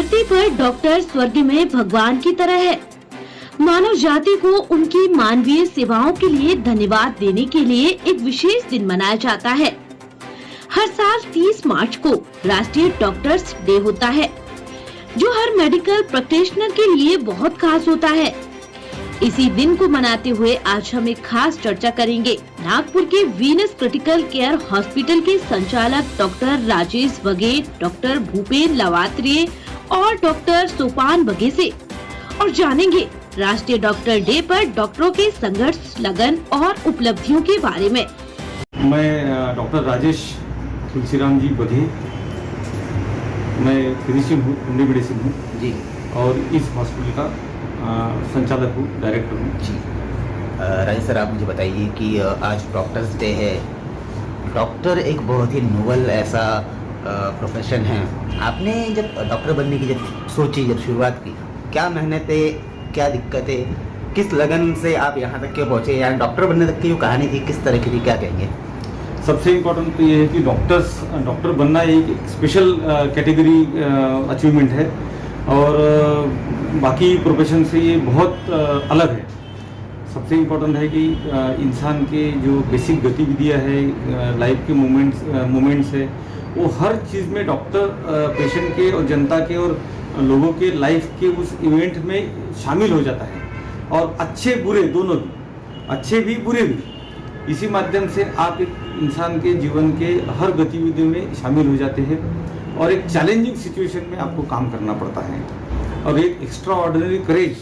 धरती पर डॉक्टर स्वर्ग में भगवान की तरह है। मानव जाति को उनकी मानवीय सेवाओं के लिए धन्यवाद देने के लिए एक विशेष दिन मनाया जाता है। हर साल 30 मार्च को राष्ट्रीय डॉक्टर्स डे होता है, जो हर मेडिकल प्रैक्टिशनर के लिए बहुत खास होता है। इसी दिन को मनाते हुए आज हम एक खास चर्चा करेंगे नागपुर के वीनस क्रिटिकल केयर हॉस्पिटल के संचालक डॉक्टर राजेश बघे, डॉक्टर भूपेन लावात्रिये और डॉक्टर सोपान बघे से, और जानेंगे राष्ट्रीय डॉक्टर डे पर डॉक्टरों के संघर्ष, लगन और उपलब्धियों के बारे में। मैं डॉक्टर राजेश तुलसीराम जी बघे, मैं फिजिशियन हूँ, फैमिली मेडिसिन हूँ जी, और इस हॉस्पिटल का संचालक हूँ, डायरेक्टर हूँ जी। राजेश सर, आप मुझे बताइए कि आज डॉक्टर्स डे है। डॉक्टर एक बहुत ही नोबल ऐसा प्रोफेशन है। आपने जब डॉक्टर बनने की जब सोची, जब शुरुआत की, क्या मेहनतें, क्या दिक्कतें, किस लगन से आप यहाँ तक के पहुँचे, या डॉक्टर बनने तक की जो कहानी थी किस तरह की थी, क्या कहेंगे? सबसे इम्पोर्टेंट तो ये है कि डॉक्टर बनना एक स्पेशल कैटेगरी अचीवमेंट है और बाकी प्रोफेशन से ये बहुत अलग है। सबसे इम्पोर्टेंट है कि इंसान के जो बेसिक गतिविधियाँ है, लाइफ के मोमेंट्स है, वो हर चीज़ में डॉक्टर पेशेंट के और जनता के और लोगों के लाइफ के उस इवेंट में शामिल हो जाता है, और अच्छे बुरे दोनों भी, अच्छे भी बुरे भी। इसी माध्यम से आप एक इंसान के जीवन के हर गतिविधियों में शामिल हो जाते हैं और एक चैलेंजिंग सिचुएशन में आपको काम करना पड़ता है और एक एक्स्ट्रा ऑर्डिनरी करेज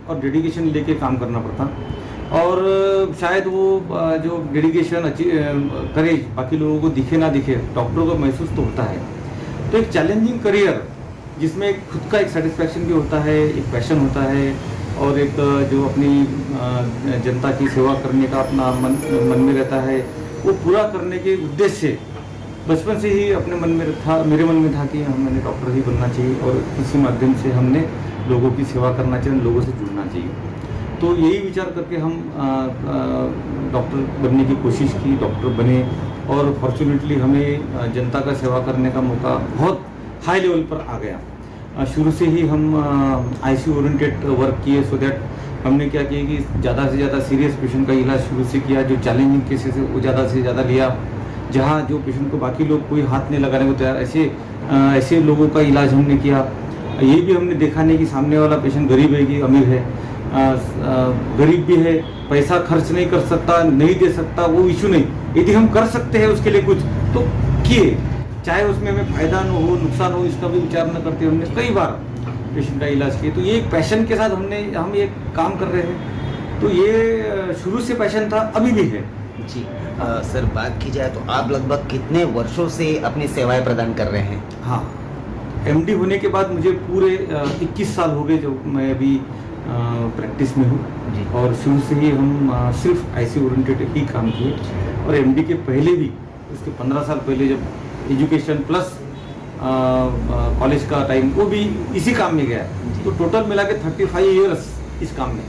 और डेडिकेशन लेके काम करना पड़ता। और शायद वो जो डेडिकेशन करेज बाकी लोगों को दिखे ना दिखे, डॉक्टरों को महसूस तो होता है। तो एक चैलेंजिंग करियर जिसमें खुद का एक सेटिस्फैक्शन भी होता है, एक पैशन होता है, और एक जो अपनी जनता की सेवा करने का अपना मन में रहता है, वो पूरा करने के उद्देश्य से बचपन से ही अपने मन में था, मेरे मन में था कि मैंने डॉक्टर ही बनना चाहिए और इसी माध्यम से हमने लोगों की सेवा करना चाहिए, लोगों से जुड़ना चाहिए। तो यही विचार करके हम डॉक्टर बनने की कोशिश की, डॉक्टर बने, और फॉर्चुनेटली हमें जनता का सेवा करने का मौका बहुत हाई लेवल पर आ गया। शुरू से ही हम ICU ओरिएंटेड वर्क किए, सो दैट हमने क्या किया कि ज़्यादा से ज़्यादा सीरियस पेशेंट का इलाज शुरू से किया, जो चैलेंजिंग केसेस है वो ज़्यादा से ज़्यादा लिया। जहाँ जो पेशेंट को बाकी लोग कोई हाथ नहीं लगाने को तैयार, ऐसे लोगों का इलाज हमने किया। ये भी हमने देखा नहीं कि सामने वाला पेशेंट गरीब है कि अमीर है। गरीब भी है, पैसा खर्च नहीं कर सकता, नहीं दे सकता, वो इशू नहीं। यदि हम कर सकते हैं उसके लिए कुछ तो किए, चाहे उसमें हमें फायदा न हो, नुकसान हो, इसका भी विचार न करते हमने कई बार पेशेंट का इलाज किया। तो ये एक पैशन के साथ हम ये काम कर रहे हैं। तो ये शुरू से पैशन था, अभी भी है जी। सर, बात की जाए तो आप लगभग कितने वर्षों से अपनी सेवाएं प्रदान कर रहे हैं? हाँ, MD होने के बाद मुझे पूरे 21 साल हो गए जो मैं अभी प्रैक्टिस में हूँ, और शुरू से ही हम सिर्फ ICU ओरिएंटेड ही काम किए। और MD के पहले भी, उसके 15 साल पहले जब एजुकेशन प्लस कॉलेज का टाइम, वो भी इसी काम में गया। तो टोटल मिला के 35 ईयर्स इस काम में।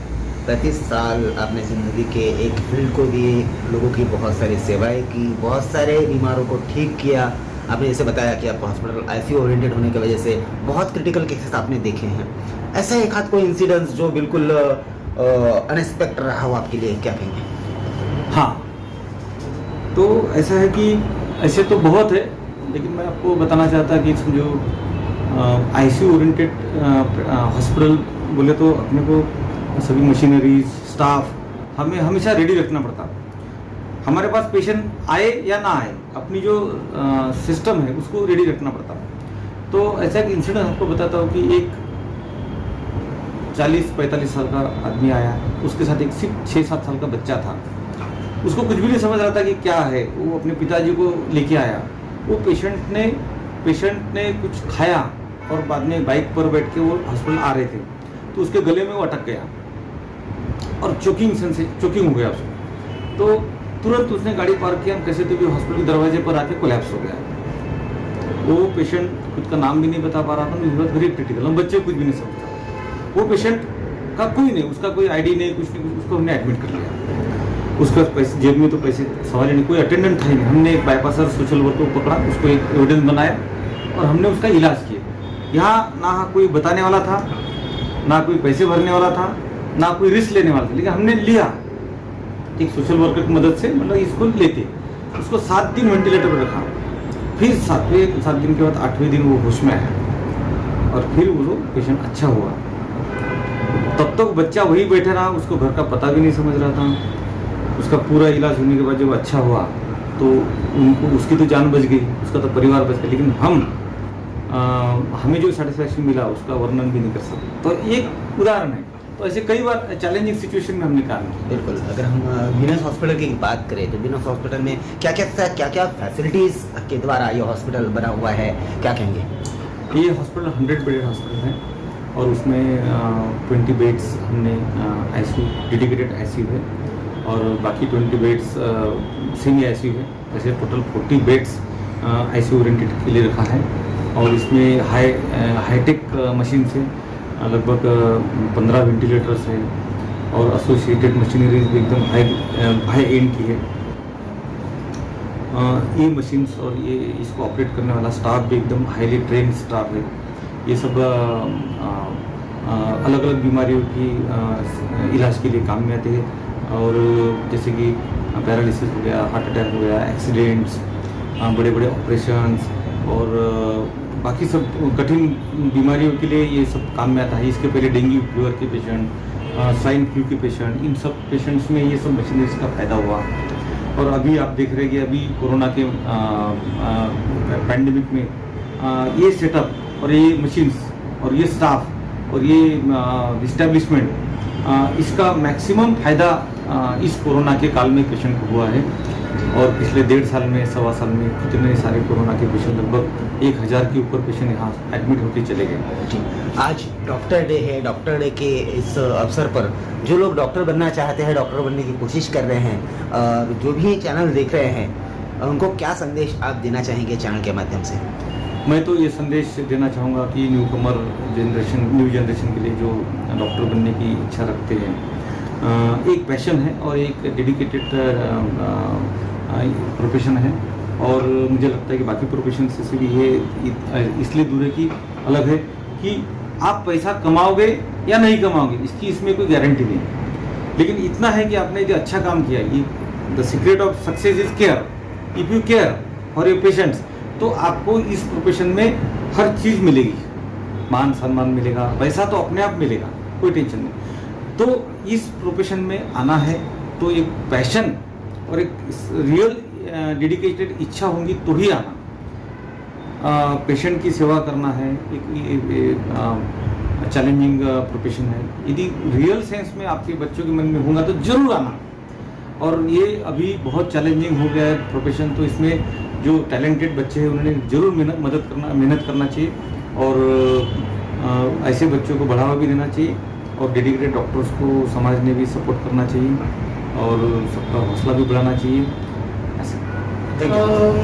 35 साल आपने ज़िंदगी के एक फील्ड को दिए, लोगों की बहुत सारी सेवाएं की, बहुत सारे बीमारों को ठीक किया। आपने जैसे बताया कि आपका हॉस्पिटल ICU ओरिएंटेड होने की वजह से बहुत क्रिटिकल केसेस आपने देखे हैं। ऐसा एक हाथ कोई इंसिडेंस जो बिल्कुल अनएक्सपेक्टेड रहा हो आपके लिए, क्या कहेंगे? हाँ, तो ऐसा है कि ऐसे तो बहुत है, लेकिन मैं आपको बताना चाहता कि जो ICU ओरिएंटेड हॉस्पिटल बोले तो अपने को सभी मशीनरीज, स्टाफ हमें हमेशा रेडी रखना पड़ता। हमारे पास पेशेंट आए या ना आए, अपनी जो सिस्टम है उसको रेडी रखना पड़ता। तो ऐसा एक इंसिडेंट आपको बताता हूँ कि एक 40-45 साल का आदमी आया, उसके साथ एक 6-7 साल का बच्चा था। उसको कुछ भी नहीं समझ रहा था कि क्या है। वो अपने पिताजी को लेके आया। वो पेशेंट ने कुछ खाया और बाद में बाइक पर बैठ के वो हॉस्पिटल आ रहे थे, तो उसके गले में वो अटक गया और चोकिंग हो गया उसको। तो तुरंत उसने गाड़ी पार्क किया, कैसे तो भी हॉस्पिटल के दरवाजे पर आके कोलैप्स हो गया। वो पेशेंट खुद का नाम भी नहीं बता पा रहा था, वेरी क्रिटिकल, हम बच्चे कुछ भी नहीं समझता। वो पेशेंट का कोई नहीं, उसका कोई ID नहीं, कुछ नहीं, उसको हमने एडमिट कर लिया। उसका पैसे जेब में तो पैसे सवाल ही नहीं, कोई अटेंडेंट था ही नहीं। हमने एक बाईपासर सोशल वर्कर को पकड़ा, उसको एक एविडेंस बनाया और हमने उसका इलाज किया। यहाँ ना कोई बताने वाला था, ना कोई पैसे भरने वाला था, ना कोई रिस्क लेने वाला था, लेकिन हमने लिया एक सोशल वर्कर की मदद से, मतलब इसको लेते उसको 7 दिन वेंटिलेटर पर रखा, फिर 7 दिन के बाद 8वें दिन वो होश में आया और फिर वो पेशेंट अच्छा हुआ। तब तक बच्चा वही बैठे रहा, उसको घर का पता भी नहीं समझ रहा था। उसका पूरा इलाज होने के बाद जब अच्छा हुआ तो उनको उसकी तो जान बच गई, उसका तो परिवार बच गया, लेकिन हमें जो सेटिस्फैक्शन मिला उसका वर्णन भी नहीं कर सकते। तो एक उदाहरण है। तो ऐसे कई बार चैलेंजिंग सिचुएशन में हमने काम किया। बिल्कुल, अगर हम वीनस हॉस्पिटल की बात करें तो वीनस हॉस्पिटल में क्या क्या फैसिलिटीज़ के द्वारा ये हॉस्पिटल बना हुआ है, क्या कहेंगे? ये हॉस्पिटल 100 बेडेड हॉस्पिटल है और उसमें 20 बेड्स हमने ICU डेडिकेटेड ICU है और बाकी 20 बेड्स सेमी ICU है। ऐसे टोटल 40 बेड्स ICU ओरिएंटेड के लिए रखा है और इसमें हाईटेक मशीन से लगभग 15 वेंटिलेटर्स है और एसोसिएटेड मशीनरी भी एकदम हाई एंड की है। ये मशीन्स और ये इसको ऑपरेट करने वाला स्टाफ भी एकदम हाईली ट्रेन स्टाफ है। ये सब अलग अलग बीमारियों की इलाज के लिए काम में आते हैं और जैसे कि पैरालिसिस हो गया, हार्ट अटैक हो गया, एक्सीडेंट्स, बड़े बड़े ऑपरेशंस और बाकी सब कठिन बीमारियों के लिए ये सब काम में आता है। इसके पहले डेंगू फीवर के पेशेंट, स्वाइन फ्लू के पेशेंट, इन सब पेशेंट्स में ये सब मशीनरीज का फायदा हुआ। और अभी आप देख रहे हैं कि अभी कोरोना के पैंडेमिक में ये सेटअप और ये मशीन्स और ये स्टाफ और ये इस्टेब्लिशमेंट, इसका मैक्सिमम फायदा इस कोरोना के काल में पेशेंट को हुआ है। और पिछले 1.5 साल में, 1.25 साल में कितने सारे कोरोना के पेशेंट, लगभग 1000 के ऊपर पेशेंट यहाँ एडमिट होते चले गए। जी, आज डॉक्टर डे है। डॉक्टर डे के इस अवसर पर जो लोग डॉक्टर बनना चाहते हैं, डॉक्टर बनने की कोशिश कर रहे हैं, और जो भी चैनल देख रहे हैं, उनको क्या संदेश आप देना चाहेंगे चैनल के माध्यम से? मैं तो ये संदेश देना चाहूँगा कि न्यू जनरेशन के लिए जो डॉक्टर बनने की इच्छा रखते हैं, एक पैशन है और एक डेडिकेटेड प्रोफेशन है और मुझे लगता है कि बाकी प्रोफेशन से भी ये इसलिए दूर है कि अलग है कि आप पैसा कमाओगे या नहीं कमाओगे, इसकी इसमें कोई गारंटी नहीं है। लेकिन इतना है कि आपने जो अच्छा काम किया, ये the secret of success is care. If you care for your patients तो आपको इस प्रोफेशन में हर चीज़ मिलेगी, मान सम्मान मिलेगा, पैसा तो अपने आप मिलेगा, कोई टेंशन नहीं। तो इस प्रोफेशन में आना है तो एक पैशन और एक रियल डेडिकेटेड इच्छा होंगी तो ही आना। पेशेंट की सेवा करना है, एक चैलेंजिंग प्रोफेशन है। यदि रियल सेंस में आपके बच्चों के मन में होगा तो जरूर आना। और ये अभी बहुत चैलेंजिंग हो गया है प्रोफेशन, तो इसमें जो टैलेंटेड बच्चे हैं उन्होंने जरूर मेहनत करना चाहिए और ऐसे बच्चों को बढ़ावा भी देना चाहिए और डेडिकेटेड डॉक्टर्स को समाज ने भी सपोर्ट करना चाहिए और सबका हौसला भी बढ़ाना चाहिए।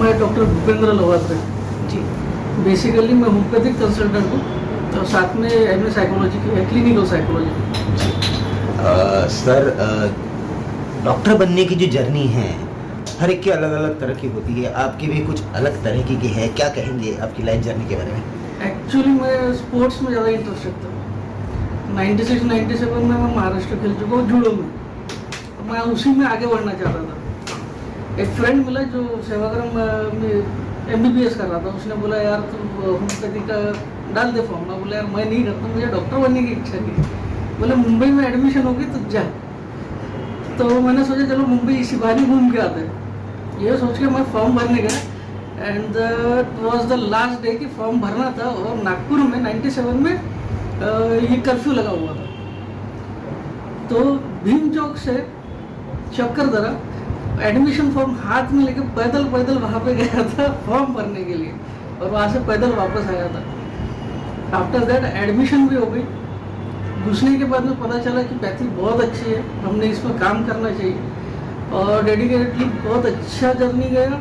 मैं डॉक्टर भूपेंद्र लोहात्रे जी, बेसिकली मैं होम्योपैथिक कंसल्टेंट हूँ और साथ में एमए साइकोलॉजी की है, क्लिनिकल साइकोलॉजी। सर, डॉक्टर बनने की जो जर्नी है हर एक की अलग अलग तरह की होती है, आपकी भी कुछ अलग तरह की है, क्या कहेंगे आपकी लाइफ जर्नी के बारे में? एक्चुअली मैं स्पोर्ट्स में ज़्यादा इंटरेस्ट रखता हूँ। 96-97 में मैं महाराष्ट्र खेल चुका हूँ जूडो में, तो मैं उसी में आगे बढ़ना चाहता था। एक फ्रेंड मिला जो सेवाग्राम में MBBS कर रहा था, उसने बोला यार तू होम्योपैथी का डाल दे फॉर्म। मैं बोला यार मैं नहीं करता, मुझे डॉक्टर बनने की इच्छा नहीं। बोले मुंबई में एडमिशन होगी तो जा। तो मैंने सोचा चलो मुंबई इसी बहाने घूम के आते हैं, ये सोच के मैं फॉर्म भरने गया and was the last day कि फॉर्म भरना था। और नागपुर में 97 में ये कर्फ्यू लगा हुआ था, तो भीम चौक से चक्करदरा एडमिशन फॉर्म हाथ में लेके पैदल वहाँ पे गया था फॉर्म भरने के लिए और वहाँ से पैदल वापस आया था। आफ्टर दैट एडमिशन भी हो गई। घुसने के बाद में पता चला कि पैथी बहुत अच्छी है, हमने इसमें काम करना चाहिए और डेडिकेटली बहुत अच्छा जर्नी गया।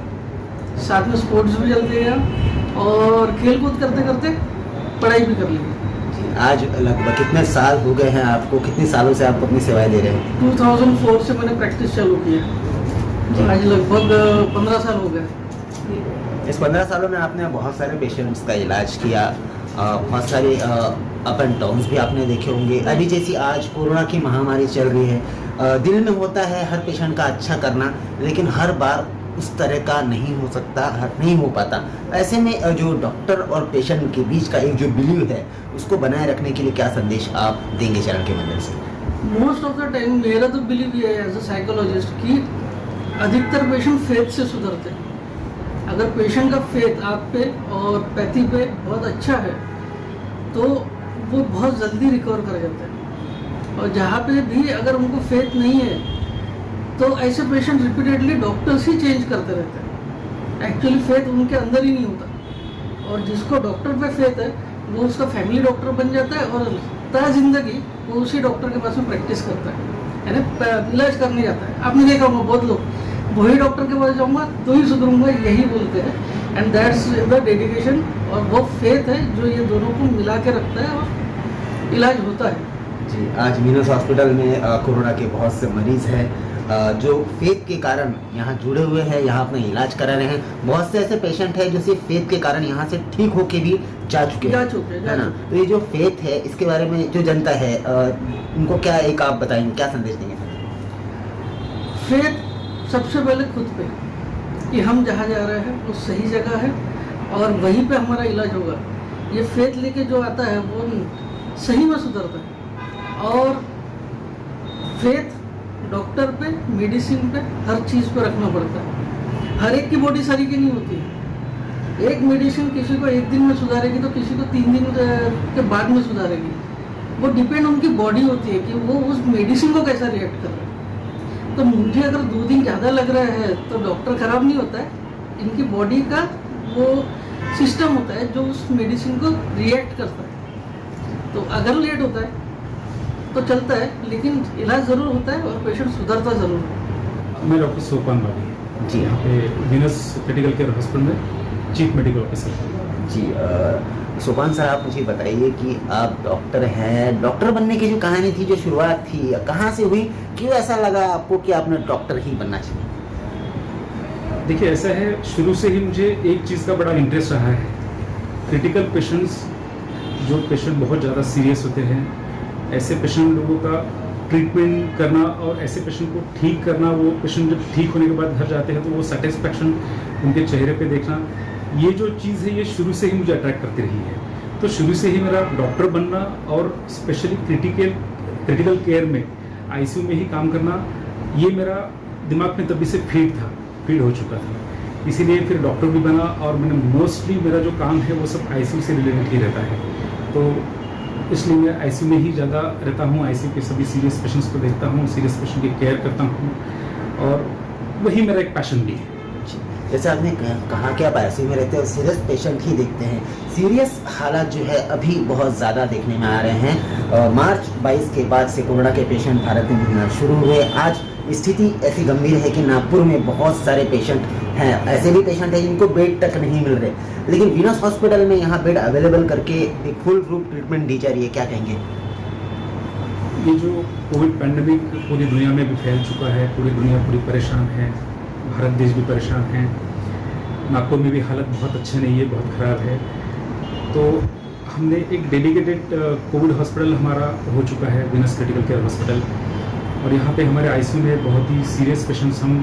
साथ में स्पोर्ट्स भी चलते गया और खेल कूद करते करते पढ़ाई भी कर ली। आज लगभग कितने साल हो गए हैं आपको, कितने सालों से आप अपनी सेवाएं दे रहे हैं? 2004 से मैंने प्रैक्टिस चालू की है, आज लगभग 15 साल हो गए। इस 15 सालों में आपने बहुत सारे पेशेंट्स का इलाज किया, बहुत सारे अप एंड डाउन्स भी आपने देखे होंगे। अभी जैसी आज कोरोना की महामारी चल रही है, दिल में होता है हर पेशेंट का अच्छा करना, लेकिन हर बार उस तरह का नहीं हो सकता, नहीं हो पाता। ऐसे में जो डॉक्टर और पेशेंट के बीच का एक जो बिलीव है उसको बनाए रखने के लिए क्या संदेश आप देंगे चरण के माध्यम से? मोस्ट ऑफ द टाइम मेरा तो बिलीव ये है एज अ साइकोलॉजिस्ट कि अधिकतर पेशेंट फेथ से सुधरते हैं। अगर पेशेंट का फेथ आप पे और पैथी पे बहुत अच्छा है तो वो बहुत जल्दी रिकवर कर जाते हैं, और जहाँ पे भी अगर उनको फेथ नहीं है तो ऐसे पेशेंट रिपीटेडली डॉक्टर्स ही चेंज करते रहते हैं। एक्चुअली फेथ उनके अंदर ही नहीं होता, और जिसको डॉक्टर पे फेथ है वो उसका फैमिली डॉक्टर बन जाता है और ता जिंदगी वो उसी डॉक्टर के पास में प्रैक्टिस करता है, यानी इलाज करने जाता है। आपने देखा होगा बहुत लोग वही डॉक्टर के पास जाऊंगा तो ही सुधरूंगा यही बोलते हैं, एंड दैट्स द डेडिकेशन और वो फेथ है जो ये दोनों को मिला के रखता है और इलाज होता है। जी, आज वीनस हॉस्पिटल में कोरोना के बहुत से मरीज हैं जो फेथ के कारण यहाँ जुड़े हुए हैं, यहाँ अपना इलाज करा रहे हैं। बहुत से ऐसे पेशेंट हैं जो सिर्फ फेथ के कारण यहाँ से ठीक होके भी जा चुके हैं, है ना? तो ये जो फेथ है इसके बारे में जो जनता है उनको क्या एक आप बताएंगे, क्या संदेश देंगे? फेथ सबसे पहले खुद पे कि हम जहाँ जा रहे हैं वो सही जगह है और वहीं पे हमारा इलाज होगा। ये फेथ लेके जो आता है वो सही में सुधरता है। और फेथ डॉक्टर पे, मेडिसिन पे, हर चीज़ पे रखना पड़ता है। हर एक की बॉडी सारी की नहीं होती है। एक मेडिसिन किसी को 1 दिन में सुधारेगी तो किसी को 3 दिन के बाद में सुधारेगी। वो डिपेंड उनकी बॉडी होती है कि वो उस मेडिसिन को कैसा रिएक्ट कर रहा है। तो मुझे अगर 2 दिन ज़्यादा लग रहा है तो डॉक्टर ख़राब नहीं होता है, इनकी बॉडी का वो सिस्टम होता है जो उस मेडिसिन को रिएक्ट करता है। तो अगर लेट होता है तो चलता है, लेकिन इलाज ज़रूर होता है और पेशेंट सुधरता ज़रूर है। मैं डॉक्टर सोपान वाली जी, यहाँ पे वीनस क्रिटिकल केयर हॉस्पिटल में चीफ मेडिकल ऑफिसर। जी, सोपान सर आप मुझे बताइए कि आप डॉक्टर हैं, डॉक्टर बनने की जो कहानी थी, जो शुरुआत थी, कहाँ से हुई? क्यों ऐसा लगा आपको कि आपने डॉक्टर ही बनना चाहिए? देखिए, ऐसा है, शुरू से ही मुझे एक चीज़ का बड़ा इंटरेस्ट रहा है। क्रिटिकल पेशेंट्स, जो पेशेंट बहुत ज़्यादा सीरियस होते हैं, ऐसे पेशेंट लोगों का ट्रीटमेंट करना और ऐसे पेशेंट को ठीक करना, वो पेशेंट जब ठीक होने के बाद घर जाते हैं तो वो सेटिस्फैक्शन उनके चेहरे पे देखना, ये जो चीज़ है ये शुरू से ही मुझे अट्रैक्ट करती रही है। तो शुरू से ही मेरा डॉक्टर बनना और स्पेशली क्रिटिकल केयर में, आईसीयू में ही काम करना, ये मेरा दिमाग में तभी से फीड हो चुका था। इसीलिए फिर डॉक्टर भी बना और मैंने मोस्टली मेरा जो काम है वो सब आईसीयू से रिलेटेड ही रहता है। तो इसलिए मैं आईसीयू में ही ज़्यादा रहता हूँ, आईसीयू के सभी सीरियस पेशेंट्स को देखता हूँ, सीरियस पेशेंट की केयर करता हूँ, और वही मेरा एक पैशन भी है। जैसे आपने कहा कि आप आईसीयू में रहते हैं और सीरियस पेशेंट ही देखते हैं। सीरियस हालात जो है अभी बहुत ज़्यादा देखने में आ रहे हैं। मार्च 22 के बाद से कोरोना के पेशेंट भारत में मिलना शुरू हुए। आज स्थिति ऐसी गंभीर है कि नागपुर में बहुत सारे पेशेंट हैं, ऐसे भी पेशेंट हैं जिनको बेड तक नहीं मिल रहे, लेकिन वीनस हॉस्पिटल में यहाँ बेड अवेलेबल करके एक फुल ग्रुप ट्रीटमेंट दी जा रही है। क्या कहेंगे? ये जो कोविड पैंडेमिक पूरी दुनिया में भी फैल चुका है, पूरी दुनिया पूरी परेशान है, भारत देश भी परेशान है, नागपुर में भी हालत बहुत अच्छे नहीं है, बहुत ख़राब है। तो हमने एक डेडिकेटेड कोविड हॉस्पिटल हमारा हो चुका है, वीनस क्रिटिकल केयर हॉस्पिटल, और यहाँ पे हमारे आईसीयू में बहुत ही सीरियस पेशेंट्स हम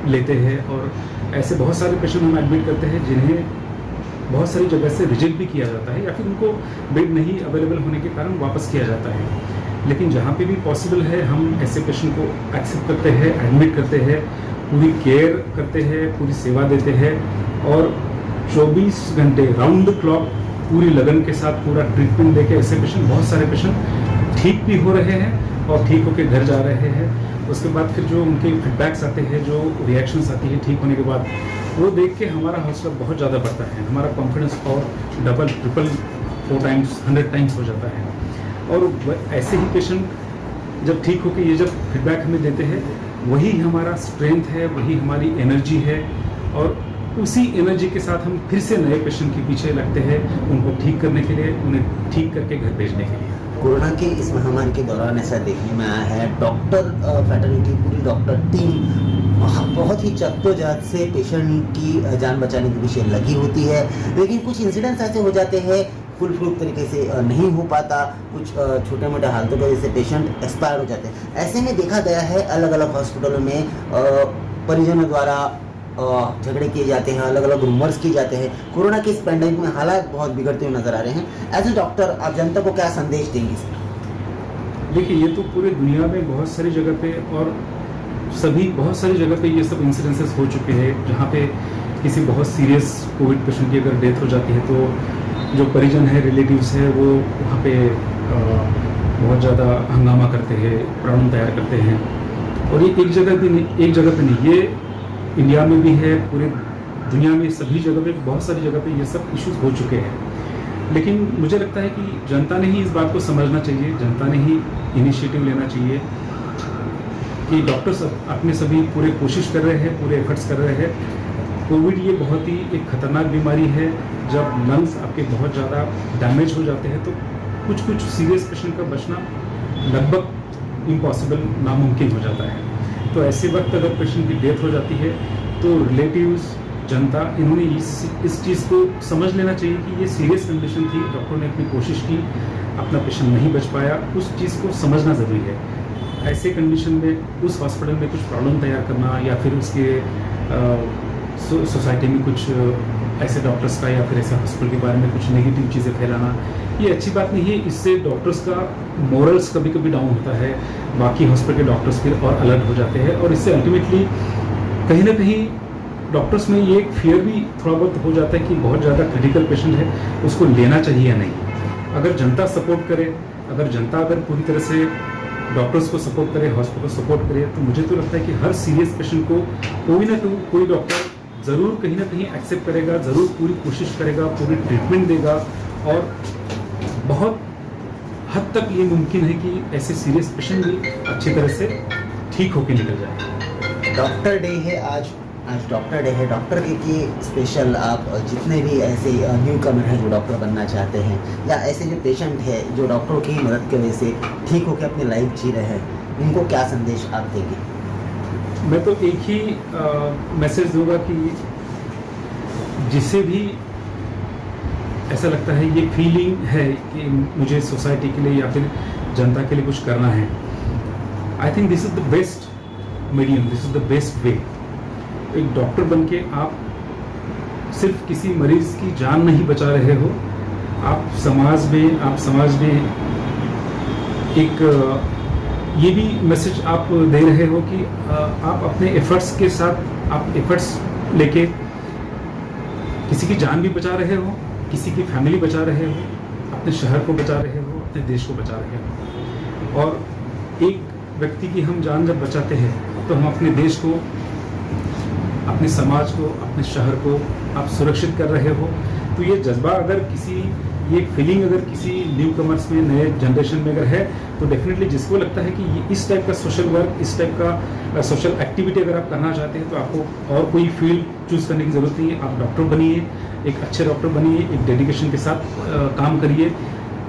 लेते हैं, और ऐसे बहुत सारे पेशेंट हम एडमिट करते हैं जिन्हें बहुत सारी जगह से रिजेक्ट भी किया जाता है या फिर उनको बेड नहीं अवेलेबल होने के कारण वापस किया जाता है। लेकिन जहाँ पे भी पॉसिबल है हम ऐसे पेशेंट को एक्सेप्ट करते हैं, एडमिट करते हैं, पूरी केयर करते हैं, पूरी सेवा देते हैं, और 24 घंटे राउंड द क्लॉक पूरी लगन के साथ पूरा ट्रीटमेंट देके ऐसे पेशेंट, बहुत सारे पेशेंट ठीक भी हो रहे हैं और ठीक होके घर जा रहे हैं। उसके बाद फिर जो उनके फीडबैक्स आते हैं, जो रिएक्शंस आती है ठीक होने के बाद, वो देख के हमारा हौसला बहुत ज़्यादा बढ़ता है, हमारा कॉन्फिडेंस और डबल ट्रिपल 4 टाइम्स 100 टाइम्स हो जाता है। और ऐसे ही पेशेंट जब ठीक होके ये जब फीडबैक हमें देते हैं, वही हमारा स्ट्रेंथ है, वही हमारी एनर्जी है, और उसी एनर्जी के साथ हम फिर से नए पेशेंट के पीछे लगते हैं, उनको ठीक करने के लिए, उन्हें ठीक करके घर भेजने के लिए। कोरोना की इस महामारी के दौरान ऐसा देखने में आया है, डॉक्टर फैटर्निटी, पूरी डॉक्टर टीम बहुत ही जद्दोजहद से पेशेंट की जान बचाने के पीछे लगी होती है, लेकिन कुछ इंसिडेंट्स ऐसे हो जाते हैं फुल प्रूफ तरीके से नहीं हो पाता, कुछ छोटे मोटे हालतों की वजह से पेशेंट एक्सपायर हो जाते हैं। ऐसे में देखा गया है अलग अलग हॉस्पिटलों में परिजनों द्वारा झगड़े किए जाते हैं, अलग अलग रूमर्स किए जाते हैं। कोरोना के इस पैंडेमिक में हालात बहुत बिगड़ते हुए नजर आ रहे हैं। एज ए डॉक्टर आप जनता को क्या संदेश देंगे इसमें? देखिए, ये तो पूरी दुनिया में बहुत सारी जगह पे और बहुत सारी जगह पे ये सब इंसिडेंसेस हो चुके हैं, जहाँ पे किसी बहुत सीरियस कोविड पेशेंट की अगर डेथ हो जाती है तो जो परिजन है, रिलेटिव्स है, वो वहाँ पे बहुत ज़्यादा हंगामा करते हैं, प्रॉब्लम तैयार करते हैं। और ये एक जगह पे नहीं, ये इंडिया में भी है, पूरे दुनिया में सभी जगह पे, बहुत सारी जगह पे ये सब इश्यूज हो चुके हैं। लेकिन मुझे लगता है कि जनता ने ही इस बात को समझना चाहिए, जनता ने ही इनिशिएटिव लेना चाहिए कि डॉक्टर्स अपने सभी पूरे कोशिश कर रहे हैं, पूरे एफर्ट्स कर रहे हैं। कोविड ये बहुत ही एक खतरनाक बीमारी है। जब लंग्स आपके बहुत ज़्यादा डैमेज हो जाते हैं तो कुछ सीरियस पेशेंट का बचना लगभग इम्पॉसिबल, नामुमकिन हो जाता है। तो ऐसे वक्त अगर पेशेंट की डेथ हो जाती है तो रिलेटिव्स, जनता, इन्होंने इस चीज़ को समझ लेना चाहिए कि ये सीरियस कंडीशन थी, डॉक्टर ने अपनी कोशिश की, अपना पेशेंट नहीं बच पाया, उस चीज़ को समझना ज़रूरी है। ऐसे कंडीशन में उस हॉस्पिटल में कुछ प्रॉब्लम तैयार करना या फिर उसके सोसाइटी में कुछ ऐसे डॉक्टर्स का या फिर ऐसे हॉस्पिटल के बारे में कुछ नेगेटिव चीज़ें फैलाना, ये अच्छी बात नहीं है। इससे डॉक्टर्स का मोरल्स कभी कभी डाउन होता है, बाकी हॉस्पिटल के डॉक्टर्स फिर और अलर्ट हो जाते हैं और इससे अल्टीमेटली कहीं ना कहीं डॉक्टर्स में ये एक फियर भी थोड़ा बहुत हो जाता है कि बहुत ज़्यादा क्रिटिकल पेशेंट है, उसको लेना चाहिए या नहीं। अगर जनता सपोर्ट करे, अगर जनता पूरी तरह से डॉक्टर्स को सपोर्ट करे, हॉस्पिटल सपोर्ट करे, तो मुझे तो लगता है कि हर सीरियस पेशेंट को कोई डॉक्टर ज़रूर कहीं ना कहीं एक्सेप्ट करेगा, ज़रूर पूरी कोशिश करेगा, पूरी ट्रीटमेंट देगा और बहुत हद तक ये मुमकिन है कि ऐसे सीरियस पेशेंट भी अच्छी तरह से ठीक होकर निकल जाए। डॉक्टर डे है आज डॉक्टर डे है। डॉक्टर के लिए स्पेशल आप जितने भी ऐसे न्यू कमर हैं जो डॉक्टर बनना चाहते हैं या ऐसे जो पेशेंट है जो डॉक्टरों की मदद की वजह से ठीक होकर अपनी लाइफ जी रहे हैं, उनको क्या संदेश आप देंगे? मैं तो एक ही मैसेज दूंगा कि जिसे भी ऐसा लगता है, ये फीलिंग है कि मुझे सोसाइटी के लिए या फिर जनता के लिए कुछ करना है, I think this is the best medium, this is the best way. एक डॉक्टर बनके आप सिर्फ किसी मरीज की जान नहीं बचा रहे हो, आप समाज में एक ये भी मैसेज आप दे रहे हो कि आप अपने एफर्ट्स के साथ, आप एफर्ट्स लेके किसी की जान भी बचा रहे हो, किसी की फैमिली बचा रहे हो, अपने शहर को बचा रहे हो, अपने देश को बचा रहे हो। और एक व्यक्ति की हम जान जब बचाते हैं तो हम अपने देश को, अपने समाज को, अपने शहर को आप सुरक्षित कर रहे हो। तो ये जज्बा अगर ये फीलिंग अगर किसी न्यू कमर्स में, नए जनरेशन में अगर है, तो डेफिनेटली जिसको लगता है कि ये इस टाइप का सोशल वर्क, इस टाइप का सोशल एक्टिविटी अगर आप करना चाहते हैं तो आपको और कोई फील्ड चूज़ करने की ज़रूरत नहीं है। आप डॉक्टर बनिए, एक अच्छे डॉक्टर बनिए, एक डेडिकेशन के साथ काम करिए।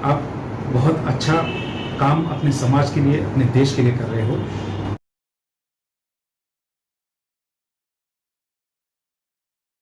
आप बहुत अच्छा काम अपने समाज के लिए, अपने देश के लिए कर रहे हो।